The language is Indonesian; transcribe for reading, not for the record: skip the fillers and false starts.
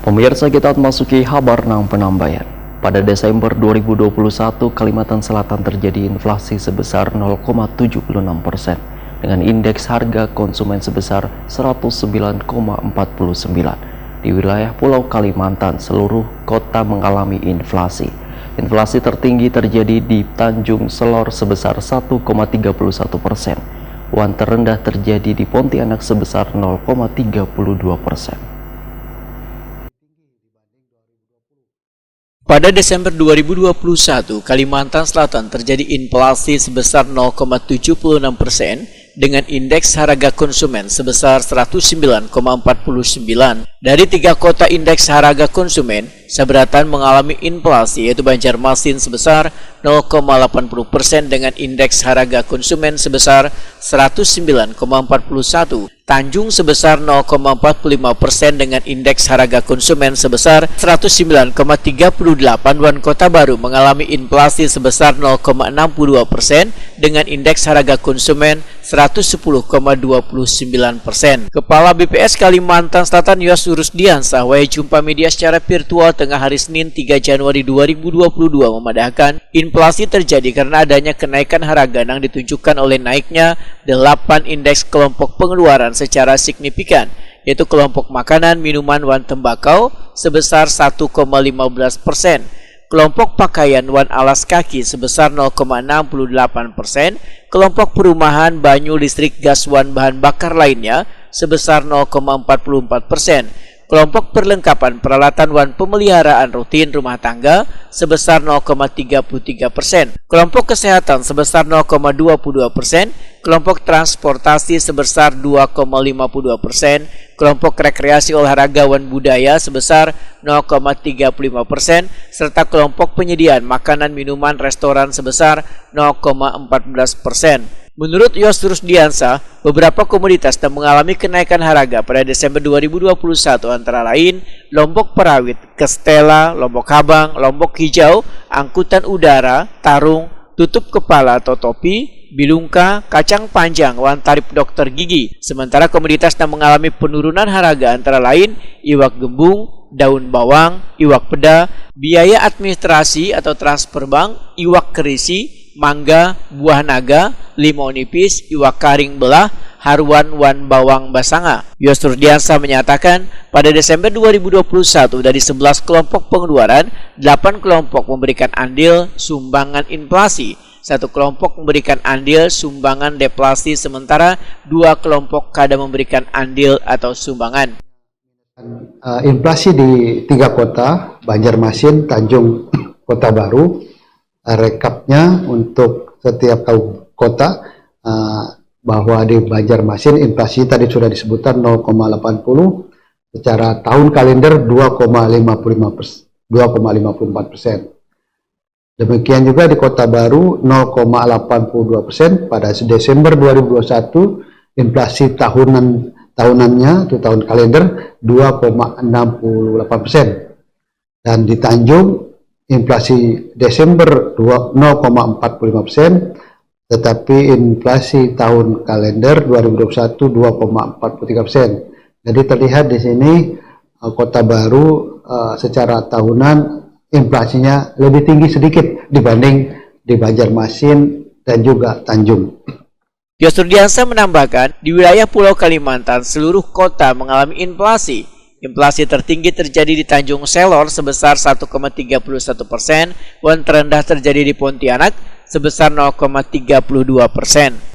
Pemirsa, kita memasuki kabar nang penambahan. Pada Desember 2021, Kalimantan Selatan terjadi inflasi sebesar 0,76% dengan indeks harga konsumen sebesar 109,49. Di wilayah Pulau Kalimantan, seluruh kota mengalami inflasi. Inflasi tertinggi terjadi di Tanjung Selor sebesar 1,31%. Wan terendah terjadi di Pontianak sebesar 0,32%. Pada Desember 2021, Kalimantan Selatan terjadi inflasi sebesar 0,76% dengan indeks harga konsumen sebesar 109,49. Dari 3 kota indeks harga konsumen, seberatan mengalami inflasi yaitu Banjarmasin sebesar 0,80% dengan indeks harga konsumen sebesar 109,41. Tanjung sebesar 0,45% dengan indeks harga konsumen sebesar 109,38 dan Kota Baru mengalami inflasi sebesar 0,62% dengan indeks harga konsumen 110,29%. Kepala BPS Kalimantan Selatan Yos Rusdiansah jumpa media secara virtual tengah hari Senin 3 Januari 2022 memadahkan inflasi terjadi karena adanya kenaikan harga yang ditunjukkan oleh naiknya 8 indeks kelompok pengeluaran secara signifikan, yaitu kelompok makanan, minuman, dan tembakau sebesar 1,15%, kelompok pakaian wan alas kaki sebesar 0,68%, kelompok perumahan, banyu, listrik, gas, wan bahan bakar lainnya sebesar 0,44%, kelompok perlengkapan peralatan wan pemeliharaan rutin rumah tangga sebesar 0,33%, kelompok kesehatan sebesar 0,22%, kelompok transportasi sebesar 2,52%, kelompok rekreasi olahraga wan budaya sebesar 0,35%, serta kelompok penyediaan makanan minuman restoran sebesar 0,14%. Menurut Yos Rusdiansah, beberapa komoditas yang mengalami kenaikan harga pada Desember 2021 antara lain Lombok Perawit, Kestela, Lombok Habang, Lombok Hijau, angkutan udara, tarung, tutup kepala atau topi, bilungka, kacang panjang, wan tarif dokter gigi. Sementara komoditas yang mengalami penurunan harga antara lain iwak gembung, daun bawang, iwak peda, biaya administrasi atau transfer bank, iwak kerisi, mangga, buah naga, limau nipis, iwak karing belah, haruan wan bawang basanga. Yos Rusdiansah menyatakan pada Desember 2021 dari 11 kelompok pengeluaran, 8 kelompok memberikan andil sumbangan inflasi, 1 kelompok memberikan andil sumbangan deflasi, sementara 2 kelompok kada memberikan andil atau sumbangan. Inflasi di 3 kota, Banjarmasin, Tanjung, Kota Baru, rekapnya untuk setiap kota, bahwa di Banjarmasin inflasi tadi sudah disebutkan 0,80, secara tahun kalender 2,54%. Demikian juga di Kota Baru 0,82% pada Desember 2021, inflasi tahunannya itu tahun kalender 2,68%. Dan di Tanjung inflasi Desember 0,45%, tetapi inflasi tahun kalender 2021 2,43%. Jadi terlihat di sini Kota Baru secara tahunan inflasinya lebih tinggi sedikit dibanding di Banjarmasin dan juga Tanjung. Yos Rusdiansah menambahkan, di wilayah Pulau Kalimantan seluruh kota mengalami inflasi. Inflasi tertinggi terjadi di Tanjung Selor sebesar 1,31%, dan terendah terjadi di Pontianak sebesar 0,32%.